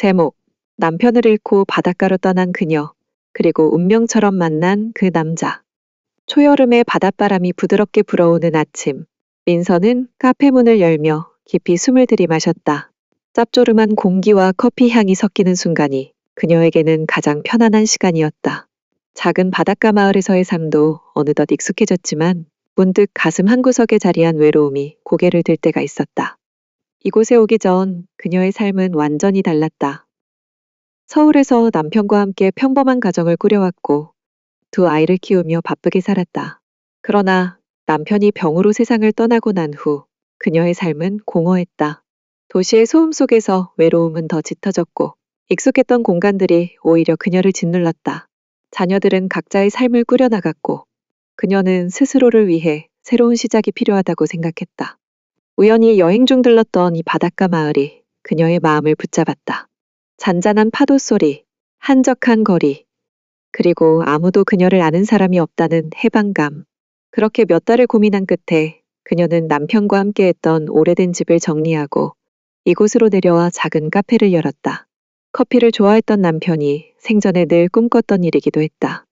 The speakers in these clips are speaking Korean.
제목, 남편을 잃고 바닷가로 떠난 그녀, 그리고 운명처럼 만난 그 남자. 초여름의 바닷바람이 부드럽게 불어오는 아침, 민서는 카페 문을 열며 깊이 숨을 들이마셨다. 짭조름한 공기와 커피 향이 섞이는 순간이 그녀에게는 가장 편안한 시간이었다. 작은 바닷가 마을에서의 삶도 어느덧 익숙해졌지만 문득 가슴 한구석에 자리한 외로움이 고개를 들 때가 있었다. 이곳에 오기 전 그녀의 삶은 완전히 달랐다. 서울에서 남편과 함께 평범한 가정을 꾸려왔고 두 아이를 키우며 바쁘게 살았다. 그러나 남편이 병으로 세상을 떠나고 난 후 그녀의 삶은 공허했다. 도시의 소음 속에서 외로움은 더 짙어졌고 익숙했던 공간들이 오히려 그녀를 짓눌렀다. 자녀들은 각자의 삶을 꾸려나갔고 그녀는 스스로를 위해 새로운 시작이 필요하다고 생각했다. 우연히 여행 중 들렀던 이 바닷가 마을이 그녀의 마음을 붙잡았다. 잔잔한 파도 소리, 한적한 거리, 그리고 아무도 그녀를 아는 사람이 없다는 해방감. 그렇게 몇 달을 고민한 끝에 그녀는 남편과 함께 했던 오래된 집을 정리하고 이곳으로 내려와 작은 카페를 열었다. 커피를 좋아했던 남편이 생전에 늘 꿈꿨던 일이기도 했다.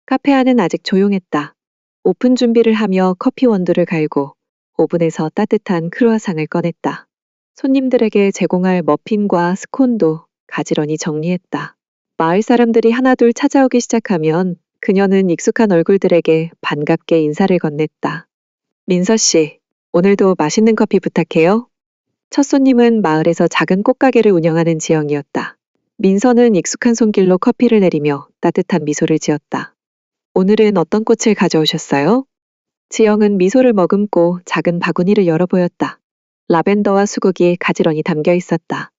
카페 안은 아직 조용했다. 오픈 준비를 하며 커피 원두를 갈고 오븐에서 따뜻한 크루아상을 꺼냈다. 손님들에게 제공할 머핀과 스콘도 가지런히 정리했다. 마을 사람들이 하나둘 찾아오기 시작하면 그녀는 익숙한 얼굴들에게 반갑게 인사를 건넸다. 민서 씨, 오늘도 맛있는 커피 부탁해요. 첫 손님은 마을에서 작은 꽃가게를 운영하는 지영이었다. 민서는 익숙한 손길로 커피를 내리며 따뜻한 미소를 지었다. 오늘은 어떤 꽃을 가져오셨어요? 지영은 미소를 머금고 작은 바구니를 열어 보였다. 라벤더와 수국이 가지런히 담겨 있었다.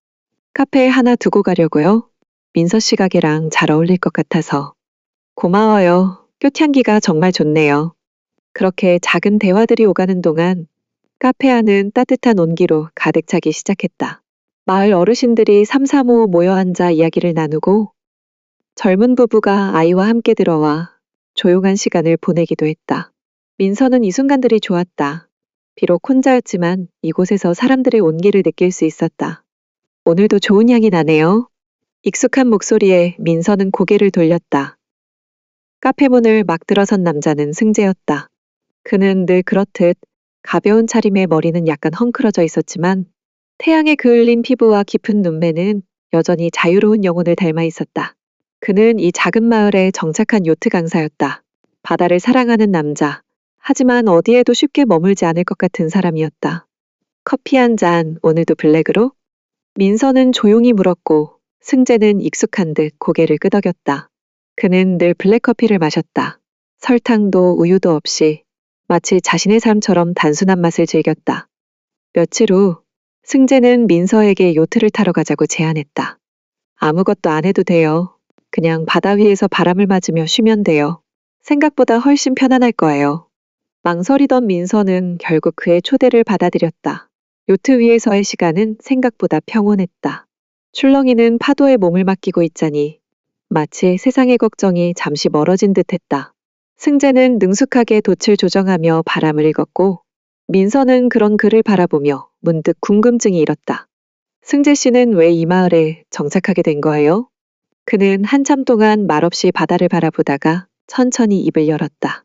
카페에 하나 두고 가려고요. 민서 씨 가게랑 잘 어울릴 것 같아서. 고마워요. 꽃향기가 정말 좋네요. 그렇게 작은 대화들이 오가는 동안 카페 안은 따뜻한 온기로 가득 차기 시작했다. 마을 어르신들이 삼삼오오 모여 앉아 이야기를 나누고 젊은 부부가 아이와 함께 들어와 조용한 시간을 보내기도 했다. 민서는 이 순간들이 좋았다. 비록 혼자였지만 이곳에서 사람들의 온기를 느낄 수 있었다. 오늘도 좋은 향이 나네요. 익숙한 목소리에 민서는 고개를 돌렸다. 카페 문을 막 들어선 남자는 승재였다. 그는 늘 그렇듯 가벼운 차림에 머리는 약간 헝클어져 있었지만 태양에 그을린 피부와 깊은 눈매는 여전히 자유로운 영혼을 닮아 있었다. 그는 이 작은 마을의 정착한 요트 강사였다. 바다를 사랑하는 남자. 하지만 어디에도 쉽게 머물지 않을 것 같은 사람이었다. 커피 한 잔, 오늘도 블랙으로? 민서는 조용히 물었고 승재는 익숙한 듯 고개를 끄덕였다. 그는 늘 블랙커피를 마셨다. 설탕도 우유도 없이 마치 자신의 삶처럼 단순한 맛을 즐겼다. 며칠 후 승재는 민서에게 요트를 타러 가자고 제안했다. 아무것도 안 해도 돼요. 그냥 바다 위에서 바람을 맞으며 쉬면 돼요. 생각보다 훨씬 편안할 거예요. 망설이던 민서는 결국 그의 초대를 받아들였다. 요트 위에서의 시간은 생각보다 평온했다. 출렁이는 파도에 몸을 맡기고 있자니 마치 세상의 걱정이 잠시 멀어진 듯했다. 승재는 능숙하게 돛을 조정하며 바람을 읽었고 민서는 그런 그를 바라보며 문득 궁금증이 일었다. 승재 씨는 왜 이 마을에 정착하게 된 거예요? 그는 한참 동안 말없이 바다를 바라보다가 천천히 입을 열었다.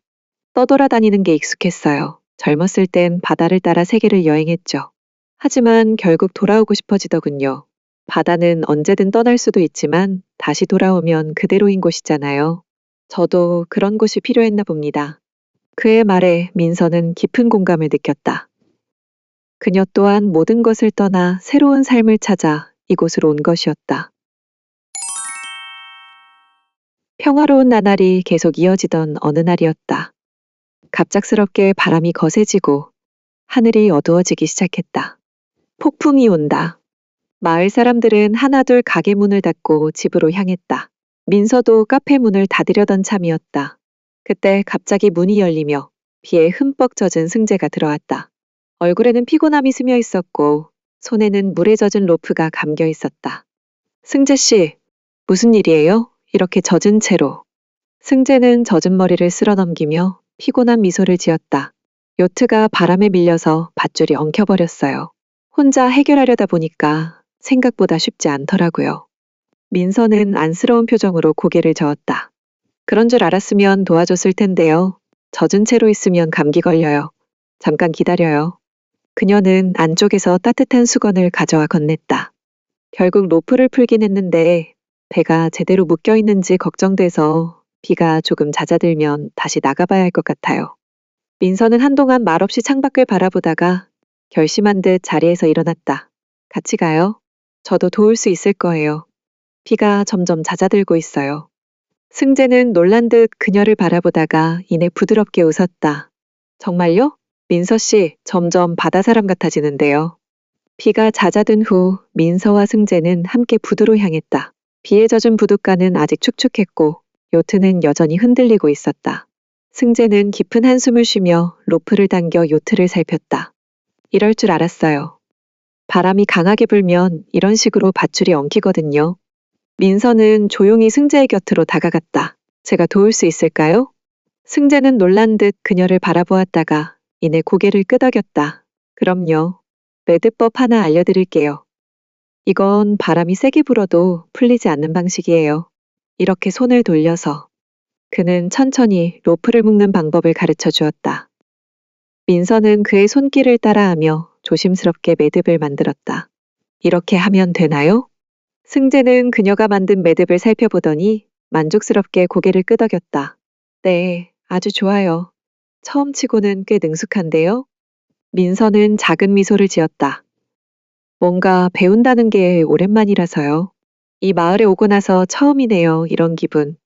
떠돌아다니는 게 익숙했어요. 젊었을 땐 바다를 따라 세계를 여행했죠. 하지만 결국 돌아오고 싶어지더군요. 바다는 언제든 떠날 수도 있지만 다시 돌아오면 그대로인 곳이잖아요. 저도 그런 곳이 필요했나 봅니다. 그의 말에 민서는 깊은 공감을 느꼈다. 그녀 또한 모든 것을 떠나 새로운 삶을 찾아 이곳으로 온 것이었다. 평화로운 나날이 계속 이어지던 어느 날이었다. 갑작스럽게 바람이 거세지고 하늘이 어두워지기 시작했다. 폭풍이 온다. 마을 사람들은 하나둘 가게 문을 닫고 집으로 향했다. 민서도 카페 문을 닫으려던 참이었다. 그때 갑자기 문이 열리며 비에 흠뻑 젖은 승재가 들어왔다. 얼굴에는 피곤함이 스며 있었고 손에는 물에 젖은 로프가 감겨 있었다. 승재 씨, 무슨 일이에요? 이렇게 젖은 채로. 승재는 젖은 머리를 쓸어 넘기며 피곤한 미소를 지었다. 요트가 바람에 밀려서 밧줄이 엉켜버렸어요. 혼자 해결하려다 보니까 생각보다 쉽지 않더라고요. 민서는 안쓰러운 표정으로 고개를 저었다. 그런 줄 알았으면 도와줬을 텐데요. 젖은 채로 있으면 감기 걸려요. 잠깐 기다려요. 그녀는 안쪽에서 따뜻한 수건을 가져와 건넸다. 결국 로프를 풀긴 했는데 배가 제대로 묶여 있는지 걱정돼서 비가 조금 잦아들면 다시 나가봐야 할 것 같아요. 민서는 한동안 말없이 창밖을 바라보다가 결심한 듯 자리에서 일어났다. 같이 가요. 저도 도울 수 있을 거예요. 비가 점점 잦아들고 있어요. 승재는 놀란 듯 그녀를 바라보다가 이내 부드럽게 웃었다. 정말요? 민서 씨, 점점 바다 사람 같아지는데요. 비가 잦아든 후 민서와 승재는 함께 부두로 향했다. 비에 젖은 부둣가는 아직 축축했고 요트는 여전히 흔들리고 있었다. 승재는 깊은 한숨을 쉬며 로프를 당겨 요트를 살폈다. 이럴 줄 알았어요. 바람이 강하게 불면 이런 식으로 밧줄이 엉키거든요. 민서는 조용히 승재의 곁으로 다가갔다. 제가 도울 수 있을까요? 승재는 놀란 듯 그녀를 바라보았다가 이내 고개를 끄덕였다. 그럼요. 매듭법 하나 알려드릴게요. 이건 바람이 세게 불어도 풀리지 않는 방식이에요. 이렇게 손을 돌려서. 그는 천천히 로프를 묶는 방법을 가르쳐 주었다. 민서는 그의 손길을 따라하며 조심스럽게 매듭을 만들었다. 이렇게 하면 되나요? 승재는 그녀가 만든 매듭을 살펴보더니 만족스럽게 고개를 끄덕였다. 네, 아주 좋아요. 처음 치고는 꽤 능숙한데요? 민서는 작은 미소를 지었다. 뭔가 배운다는 게 오랜만이라서요. 이 마을에 오고 나서 처음이네요, 이런 기분.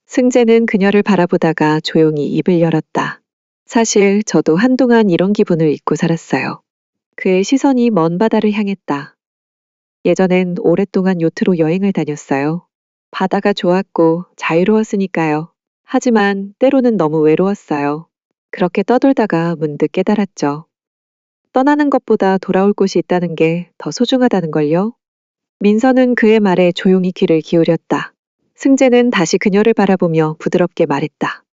승재는 그녀를 바라보다가 조용히 입을 열었다. 사실 저도 한동안 이런 기분을 잊고 살았어요. 그의 시선이 먼 바다를 향했다. 예전엔 오랫동안 요트로 여행을 다녔어요. 바다가 좋았고 자유로웠으니까요. 하지만 때로는 너무 외로웠어요. 그렇게 떠돌다가 문득 깨달았죠. 떠나는 것보다 돌아올 곳이 있다는 게 더 소중하다는 걸요. 민서는 그의 말에 조용히 귀를 기울였다. 승재는 다시 그녀를 바라보며 부드럽게 말했다.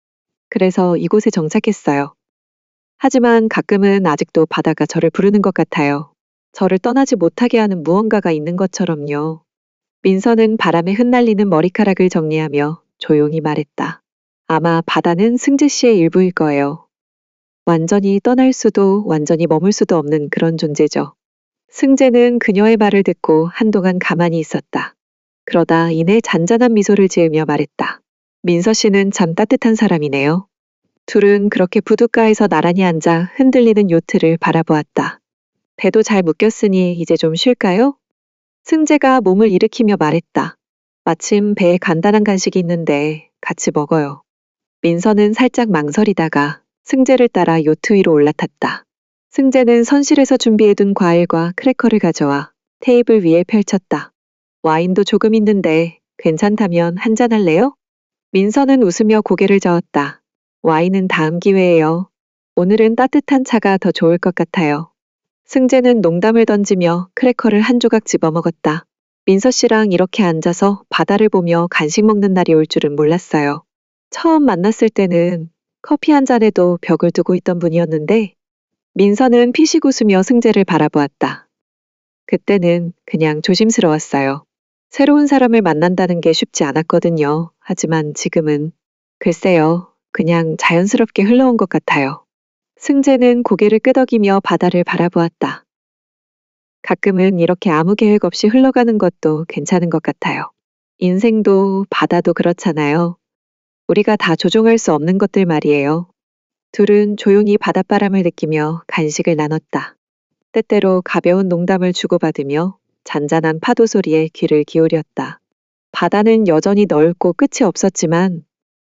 그래서 이곳에 정착했어요. 하지만 가끔은 아직도 바다가 저를 부르는 것 같아요. 저를 떠나지 못하게 하는 무언가가 있는 것처럼요. 민서는 바람에 흩날리는 머리카락을 정리하며 조용히 말했다. 아마 바다는 승재 씨의 일부일 거예요. 완전히 떠날 수도 완전히 머물 수도 없는 그런 존재죠. 승재는 그녀의 말을 듣고 한동안 가만히 있었다. 그러다 이내 잔잔한 미소를 지으며 말했다. 민서 씨는 참 따뜻한 사람이네요. 둘은 그렇게 부둣가에서 나란히 앉아 흔들리는 요트를 바라보았다. 배도 잘 묶였으니 이제 좀 쉴까요? 승재가 몸을 일으키며 말했다. 마침 배에 간단한 간식이 있는데 같이 먹어요. 민서는 살짝 망설이다가 승재를 따라 요트 위로 올라탔다. 승재는 선실에서 준비해둔 과일과 크래커를 가져와 테이블 위에 펼쳤다. 와인도 조금 있는데 괜찮다면 한잔 할래요? 민서는 웃으며 고개를 저었다. 와인은 다음 기회에요. 오늘은 따뜻한 차가 더 좋을 것 같아요. 승재는 농담을 던지며 크래커를 한 조각 집어먹었다. 민서 씨랑 이렇게 앉아서 바다를 보며 간식 먹는 날이 올 줄은 몰랐어요. 처음 만났을 때는 커피 한 잔에도 벽을 두고 있던 분이었는데 민서는 피식 웃으며 승재를 바라보았다. 그때는 그냥 조심스러웠어요. 새로운 사람을 만난다는 게 쉽지 않았거든요. 하지만 지금은 글쎄요. 그냥 자연스럽게 흘러온 것 같아요. 승재는 고개를 끄덕이며 바다를 바라보았다. 가끔은 이렇게 아무 계획 없이 흘러가는 것도 괜찮은 것 같아요. 인생도 바다도 그렇잖아요. 우리가 다 조종할 수 없는 것들 말이에요. 둘은 조용히 바닷바람을 느끼며 간식을 나눴다. 때때로 가벼운 농담을 주고받으며 잔잔한 파도 소리에 귀를 기울였다. 바다는 여전히 넓고 끝이 없었지만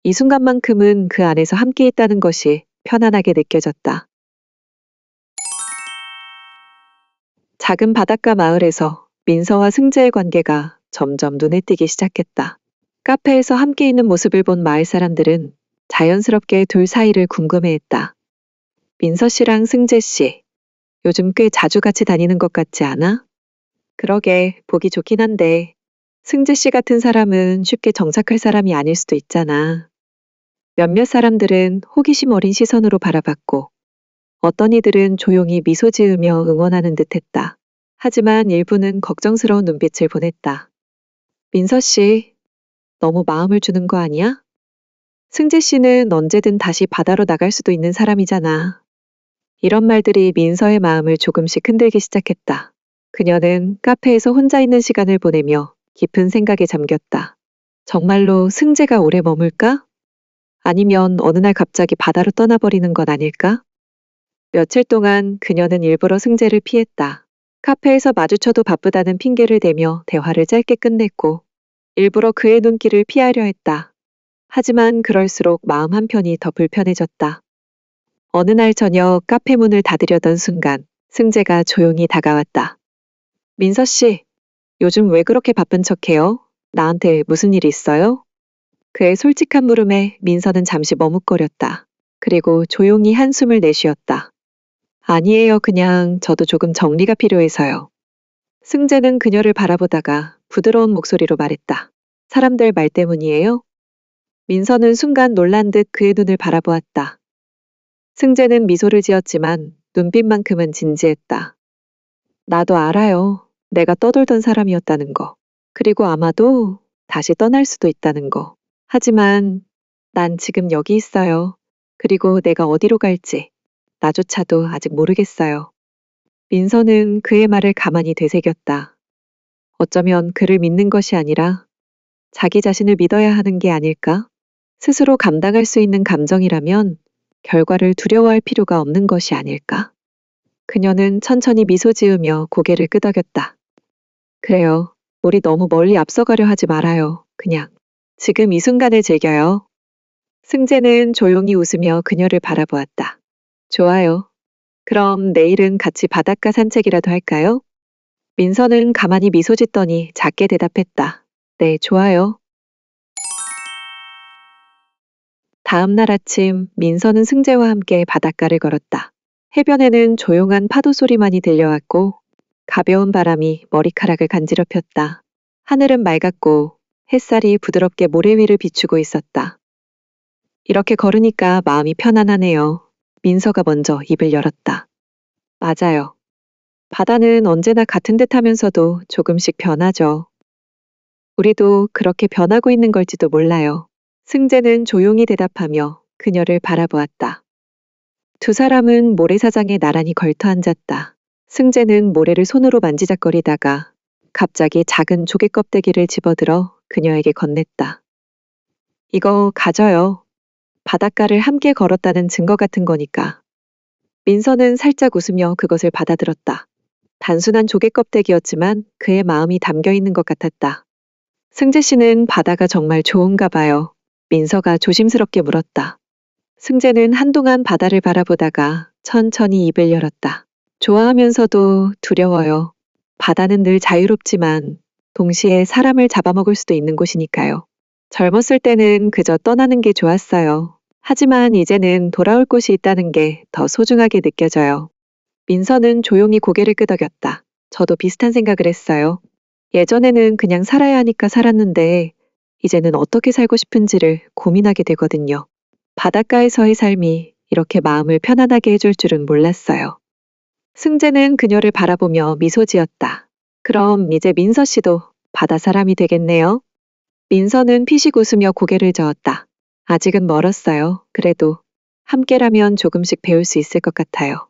이 순간만큼은 그 안에서 함께 있다는 것이 편안하게 느껴졌다. 작은 바닷가 마을에서 민서와 승재의 관계가 점점 눈에 띄기 시작했다. 카페에서 함께 있는 모습을 본 마을 사람들은 자연스럽게 둘 사이를 궁금해했다. 민서 씨랑 승재 씨, 요즘 꽤 자주 같이 다니는 것 같지 않아? 그러게, 보기 좋긴 한데 승재 씨 같은 사람은 쉽게 정착할 사람이 아닐 수도 있잖아. 몇몇 사람들은 호기심 어린 시선으로 바라봤고 어떤 이들은 조용히 미소 지으며 응원하는 듯했다. 하지만 일부는 걱정스러운 눈빛을 보냈다. 민서 씨, 너무 마음을 주는 거 아니야? 승재 씨는 언제든 다시 바다로 나갈 수도 있는 사람이잖아. 이런 말들이 민서의 마음을 조금씩 흔들기 시작했다. 그녀는 카페에서 혼자 있는 시간을 보내며 깊은 생각에 잠겼다. 정말로 승재가 오래 머물까? 아니면 어느 날 갑자기 바다로 떠나버리는 건 아닐까? 며칠 동안 그녀는 일부러 승재를 피했다. 카페에서 마주쳐도 바쁘다는 핑계를 대며 대화를 짧게 끝냈고 일부러 그의 눈길을 피하려 했다. 하지만 그럴수록 마음 한편이 더 불편해졌다. 어느 날 저녁 카페 문을 닫으려던 순간 승재가 조용히 다가왔다. 민서 씨, 요즘 왜 그렇게 바쁜 척해요? 나한테 무슨 일 있어요? 그의 솔직한 물음에 민서는 잠시 머뭇거렸다. 그리고 조용히 한숨을 내쉬었다. 아니에요. 그냥 저도 조금 정리가 필요해서요. 승재는 그녀를 바라보다가 부드러운 목소리로 말했다. 사람들 말 때문이에요? 민서는 순간 놀란 듯 그의 눈을 바라보았다. 승재는 미소를 지었지만 눈빛만큼은 진지했다. 나도 알아요. 내가 떠돌던 사람이었다는 거. 그리고 아마도 다시 떠날 수도 있다는 거. 하지만 난 지금 여기 있어요. 그리고 내가 어디로 갈지 나조차도 아직 모르겠어요. 민서는 그의 말을 가만히 되새겼다. 어쩌면 그를 믿는 것이 아니라 자기 자신을 믿어야 하는 게 아닐까? 스스로 감당할 수 있는 감정이라면 결과를 두려워할 필요가 없는 것이 아닐까? 그녀는 천천히 미소 지으며 고개를 끄덕였다. 그래요. 우리 너무 멀리 앞서가려 하지 말아요. 그냥 지금 이 순간을 즐겨요. 승재는 조용히 웃으며 그녀를 바라보았다. 좋아요. 그럼 내일은 같이 바닷가 산책이라도 할까요? 민서는 가만히 미소 짓더니 작게 대답했다. 네, 좋아요. 다음 날 아침 민서는 승재와 함께 바닷가를 걸었다. 해변에는 조용한 파도 소리만이 들려왔고 가벼운 바람이 머리카락을 간지럽혔다. 하늘은 맑았고 햇살이 부드럽게 모래 위를 비추고 있었다. 이렇게 걸으니까 마음이 편안하네요. 민서가 먼저 입을 열었다. 맞아요. 바다는 언제나 같은 듯 하면서도 조금씩 변하죠. 우리도 그렇게 변하고 있는 걸지도 몰라요. 승재는 조용히 대답하며 그녀를 바라보았다. 두 사람은 모래사장에 나란히 걸터 앉았다. 승재는 모래를 손으로 만지작거리다가 갑자기 작은 조개 껍데기를 집어들어 그녀에게 건넸다. 이거 가져요. 바닷가를 함께 걸었다는 증거 같은 거니까. 민서는 살짝 웃으며 그것을 받아들었다. 단순한 조개 껍데기였지만 그의 마음이 담겨 있는 것 같았다. 승재 씨는 바다가 정말 좋은가 봐요. 민서가 조심스럽게 물었다. 승재는 한동안 바다를 바라보다가 천천히 입을 열었다. 좋아하면서도 두려워요. 바다는 늘 자유롭지만 동시에 사람을 잡아먹을 수도 있는 곳이니까요. 젊었을 때는 그저 떠나는 게 좋았어요. 하지만 이제는 돌아올 곳이 있다는 게 더 소중하게 느껴져요. 민서는 조용히 고개를 끄덕였다. 저도 비슷한 생각을 했어요. 예전에는 그냥 살아야 하니까 살았는데 이제는 어떻게 살고 싶은지를 고민하게 되거든요. 바닷가에서의 삶이 이렇게 마음을 편안하게 해줄 줄은 몰랐어요. 승재는 그녀를 바라보며 미소 지었다. 그럼 이제 민서 씨도 바다 사람이 되겠네요. 민서는 피식 웃으며 고개를 저었다. 아직은 멀었어요. 그래도 함께라면 조금씩 배울 수 있을 것 같아요.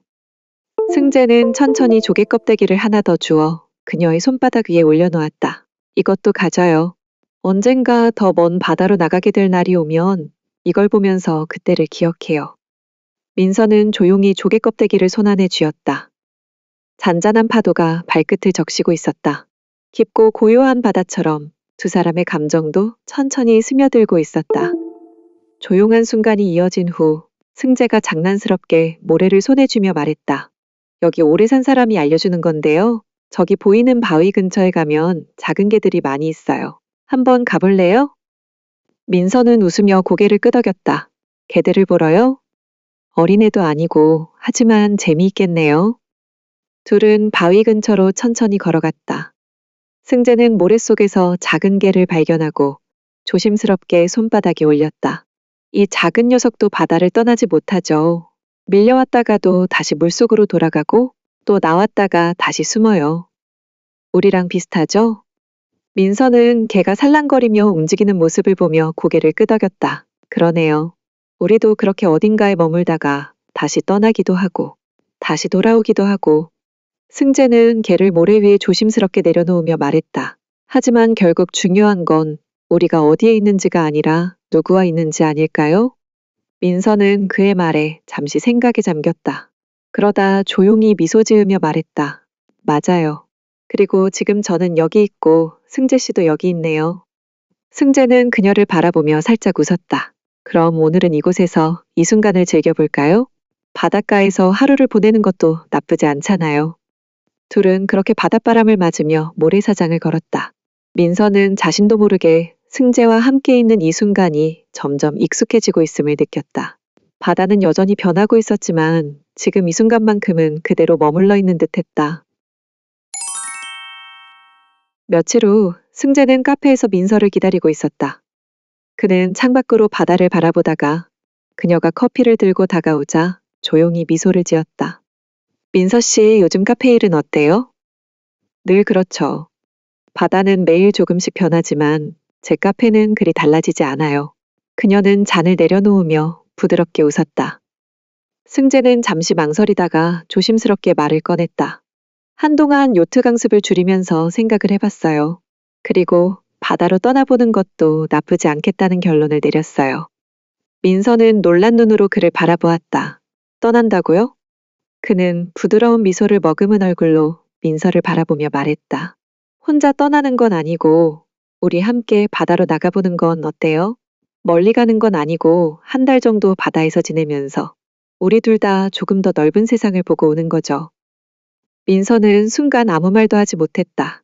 승재는 천천히 조개 껍데기를 하나 더 주어 그녀의 손바닥 위에 올려놓았다. 이것도 가져요. 언젠가 더 먼 바다로 나가게 될 날이 오면 이걸 보면서 그때를 기억해요. 민서는 조용히 조개 껍데기를 손안에 쥐었다. 잔잔한 파도가 발끝을 적시고 있었다. 깊고 고요한 바다처럼 두 사람의 감정도 천천히 스며들고 있었다. 조용한 순간이 이어진 후 승재가 장난스럽게 모래를 손에 쥐며 말했다. 여기 오래 산 사람이 알려주는 건데요. 저기 보이는 바위 근처에 가면 작은 개들이 많이 있어요. 한번 가볼래요? 민서는 웃으며 고개를 끄덕였다. 개들을 보러요? 어린애도 아니고 하지만 재미있겠네요. 둘은 바위 근처로 천천히 걸어갔다. 승재는 모래 속에서 작은 개를 발견하고 조심스럽게 손바닥에 올렸다. 이 작은 녀석도 바다를 떠나지 못하죠. 밀려왔다가도 다시 물속으로 돌아가고 또 나왔다가 다시 숨어요. 우리랑 비슷하죠? 민서는 개가 살랑거리며 움직이는 모습을 보며 고개를 끄덕였다. 그러네요. 우리도 그렇게 어딘가에 머물다가 다시 떠나기도 하고, 다시 돌아오기도 하고, 승재는 개를 모래 위에 조심스럽게 내려놓으며 말했다. 하지만 결국 중요한 건 우리가 어디에 있는지가 아니라 누구와 있는지 아닐까요? 민서는 그의 말에 잠시 생각에 잠겼다. 그러다 조용히 미소 지으며 말했다. 맞아요. 그리고 지금 저는 여기 있고 승재 씨도 여기 있네요. 승재는 그녀를 바라보며 살짝 웃었다. 그럼 오늘은 이곳에서 이 순간을 즐겨볼까요? 바닷가에서 하루를 보내는 것도 나쁘지 않잖아요. 둘은 그렇게 바닷바람을 맞으며 모래사장을 걸었다. 민서는 자신도 모르게 승재와 함께 있는 이 순간이 점점 익숙해지고 있음을 느꼈다. 바다는 여전히 변하고 있었지만 지금 이 순간만큼은 그대로 머물러 있는 듯했다. 며칠 후 승재는 카페에서 민서를 기다리고 있었다. 그는 창밖으로 바다를 바라보다가 그녀가 커피를 들고 다가오자 조용히 미소를 지었다. 민서 씨, 요즘 카페 일은 어때요? 늘 그렇죠. 바다는 매일 조금씩 변하지만 제 카페는 그리 달라지지 않아요. 그녀는 잔을 내려놓으며 부드럽게 웃었다. 승재는 잠시 망설이다가 조심스럽게 말을 꺼냈다. 한동안 요트 강습을 줄이면서 생각을 해봤어요. 그리고 바다로 떠나보는 것도 나쁘지 않겠다는 결론을 내렸어요. 민서는 놀란 눈으로 그를 바라보았다. 떠난다고요? 그는 부드러운 미소를 머금은 얼굴로 민서를 바라보며 말했다. 혼자 떠나는 건 아니고 우리 함께 바다로 나가보는 건 어때요? 멀리 가는 건 아니고 한 달 정도 바다에서 지내면서 우리 둘 다 조금 더 넓은 세상을 보고 오는 거죠. 민서는 순간 아무 말도 하지 못했다.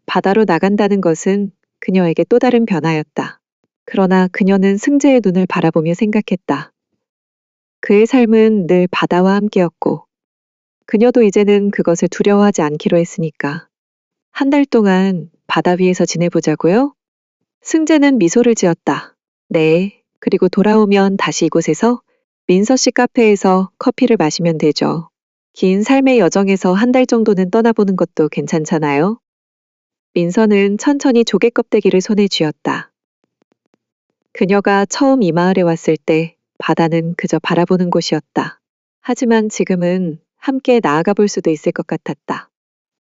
바다로 나간다는 것은 그녀에게 또 다른 변화였다. 그러나 그녀는 승재의 눈을 바라보며 생각했다. 그의 삶은 늘 바다와 함께였고 그녀도 이제는 그것을 두려워하지 않기로 했으니까. 한 달 동안 바다 위에서 지내보자고요? 승재는 미소를 지었다. 네, 그리고 돌아오면 다시 이곳에서 민서 씨 카페에서 커피를 마시면 되죠. 긴 삶의 여정에서 한 달 정도는 떠나보는 것도 괜찮잖아요. 민서는 천천히 조개 껍데기를 손에 쥐었다. 그녀가 처음 이 마을에 왔을 때 바다는 그저 바라보는 곳이었다. 하지만 지금은 함께 나아가 볼 수도 있을 것 같았다.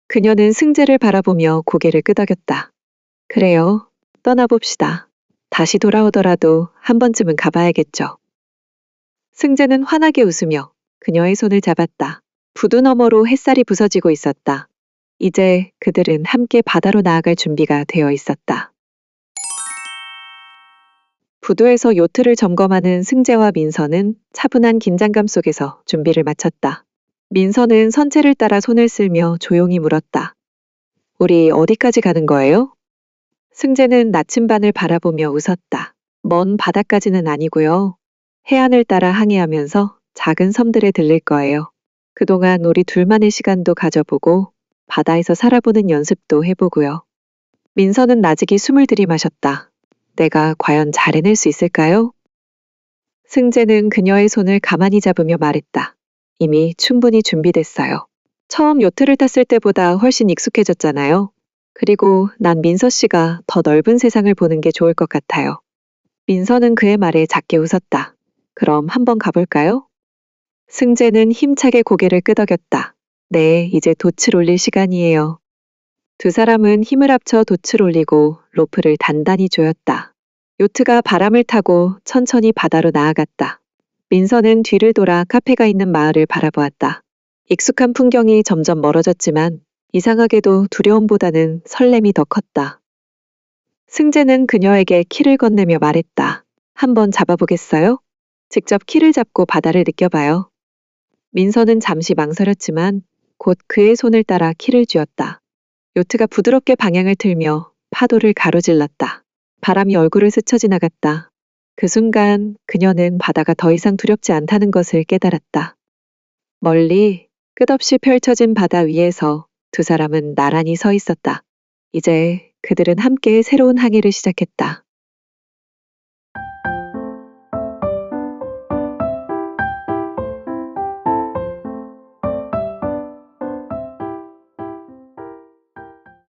그녀는 승재를 바라보며 고개를 끄덕였다. 그래요. 떠나봅시다. 다시 돌아오더라도 한 번쯤은 가봐야겠죠. 승재는 환하게 웃으며 그녀의 손을 잡았다. 부두 너머로 햇살이 부서지고 있었다. 이제 그들은 함께 바다로 나아갈 준비가 되어 있었다. 부두에서 요트를 점검하는 승재와 민서는 차분한 긴장감 속에서 준비를 마쳤다. 민서는 선체를 따라 손을 쓸며 조용히 물었다. 우리 어디까지 가는 거예요? 승재는 나침반을 바라보며 웃었다. 먼 바다까지는 아니고요. 해안을 따라 항해하면서 작은 섬들에 들릴 거예요. 그동안 우리 둘만의 시간도 가져보고 바다에서 살아보는 연습도 해보고요. 민서는 나직이 숨을 들이마셨다. 내가 과연 잘 해낼 수 있을까요? 승재는 그녀의 손을 가만히 잡으며 말했다. 이미 충분히 준비됐어요. 처음 요트를 탔을 때보다 훨씬 익숙해졌잖아요. 그리고 난 민서 씨가 더 넓은 세상을 보는 게 좋을 것 같아요. 민서는 그의 말에 작게 웃었다. 그럼 한번 가볼까요? 승재는 힘차게 고개를 끄덕였다. 네, 이제 돛을 올릴 시간이에요. 두 사람은 힘을 합쳐 돛을 올리고 로프를 단단히 조였다. 요트가 바람을 타고 천천히 바다로 나아갔다. 민서는 뒤를 돌아 카페가 있는 마을을 바라보았다. 익숙한 풍경이 점점 멀어졌지만 이상하게도 두려움보다는 설렘이 더 컸다. 승재는 그녀에게 키를 건네며 말했다. 한번 잡아보겠어요? 직접 키를 잡고 바다를 느껴봐요. 민서는 잠시 망설였지만 곧 그의 손을 따라 키를 쥐었다. 요트가 부드럽게 방향을 틀며 파도를 가로질렀다. 바람이 얼굴을 스쳐 지나갔다. 그 순간 그녀는 바다가 더 이상 두렵지 않다는 것을 깨달았다. 멀리 끝없이 펼쳐진 바다 위에서 두 사람은 나란히 서 있었다. 이제 그들은 함께 새로운 항해를 시작했다.